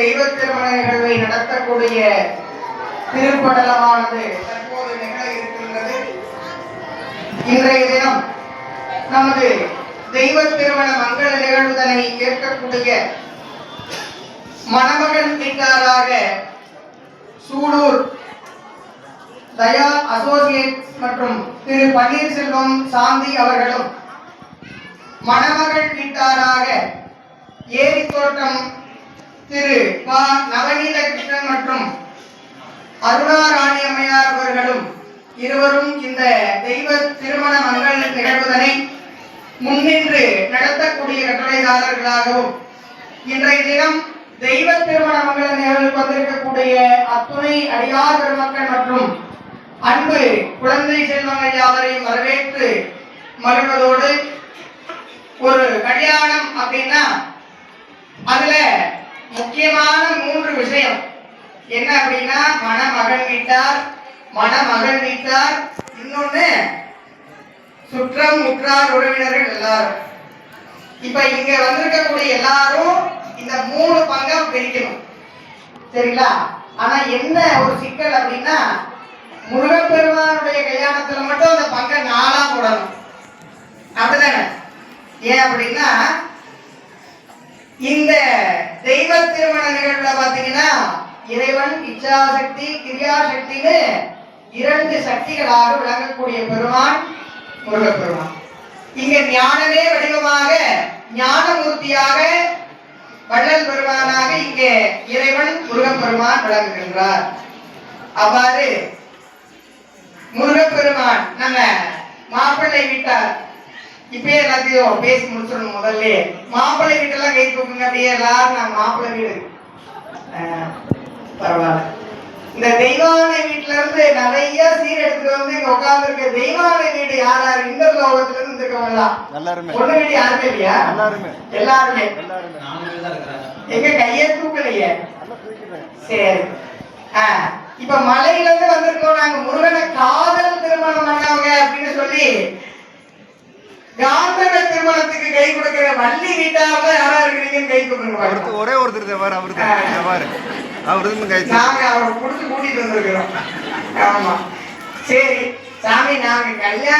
தெய்வ திருமண நிகழ்வை நடத்தக்கூடிய திருப்படலமானது தற்போது நிகழ இருக்கின்றது. இன்றைய தினம் நமது தெய்வ திருமண மங்கள நிகழ்வுதனை ஏற்கக்கூடிய மணமகன் வீட்டாராக சூலூர் தயா அசோசியேட்ஸ் மற்றும் திரு பன்னீர்செல்வம் சாந்தி அவர்களும், மணமகள் வீட்டாராக ஏரித்தோட்டம் திரு ப நவநீத கிருஷ்ணன் மற்றும் அருணா ராணி அம்மையார் அவர்களும் இருவரும் இந்த தெய்வ திருமண மங்கள நிகழ்வுதனை முன்னின்று நடத்தக்கூடிய கட்டளைதாரர்களாகவும், இன்றைய தினம் தெய்வ திருமண மங்கள நிகழ்வுக்கு வந்திருக்கக்கூடிய அத்துணை அடியார் பெருமக்கள் மற்றும் அன்பு குழந்தை செல்வங்கள் யாவரையும் வரவேற்று மகிழ்வதோடு, ஒரு கல்யாணம் அப்படின்னா அதுல முக்கியமான 3 விஷயம் என்ன அப்படின்னா, மணமகன் வீட்டார், மணமகள் வீட்டார், இன்னொன்னு சுற்றம் உற்றார் உறவினர்கள் எல்லாரும். இப்ப இங்க வந்திருக்கக்கூடிய எல்லாரும் இந்த 3 பங்கா பிரிக்கணும், சரிங்களா? ஆனா என்ன ஒரு சிக்கல் அப்படின்னா, முருகப்பெருமானுடைய கல்யாணத்துல மட்டும் அந்த பங்கை 4ஆ போடணும், அப்படிதானே? ஏன் அப்படின்னா, இந்த தெய்வ திருமண நிகழ்வுல பாத்தீங்கன்னா இறைவன் இச்சாசக்தி கிரியாசக்தின்னு 2 சக்திகளாக விளங்கக்கூடிய பெருமான் முருகப்பெருமான். இங்க ஞானமே வடிவமாக ஞானமூர்த்தியாக வள்ளல் பெருமானாக இங்கே இறைவன் முருகப்பெருமான் விளங்குகின்றார். அவ்வாறு முருகப்பெருமான் நம்ம மாப்பிள்ளை வீட்டார் இப்பயே எல்லாத்தையும் பேசி முடிச்சிடணும். முதல்ல மாப்பிள்ளை வீட்டெல்லாம் கை தூக்குங்க, அப்படியே எல்லாரும் நம்ம மாப்பிள்ளை வீடு பரவாயில்ல. இந்த தெய்வானை வீட்டுல இருந்து நிறைய சீர் எடுத்துட்டு வந்து இங்க உட்கார்ந்து இருக்க தெய்வானை வீடு யார் யார் இந்த லோகத்துல இருந்து இருக்கவங்க பொண்ணு வீடு யாருமே இல்லையா? எல்லாருமே எங்க கையே தூக்கலையே. சரி, இப்ப மலையில இருந்து வந்திருக்கோம் நாங்க முருகனை காதல் திருமணம் பண்ணவங்க அப்படின்னு சொல்லி காந்தக திருமணத்துக்கு கை கொடுக்கிற வள்ளி வீட்டார் தான் யாரா இருக்கிறீங்கன்னு கை கொடுக்கணும். ஒரே ஒருத்தர் நாங்க அவரை புடிச்சு கூட்டிட்டு வந்திருக்கிறோம். ஆமா, சரி சாமி, நாங்க கல்யாணம்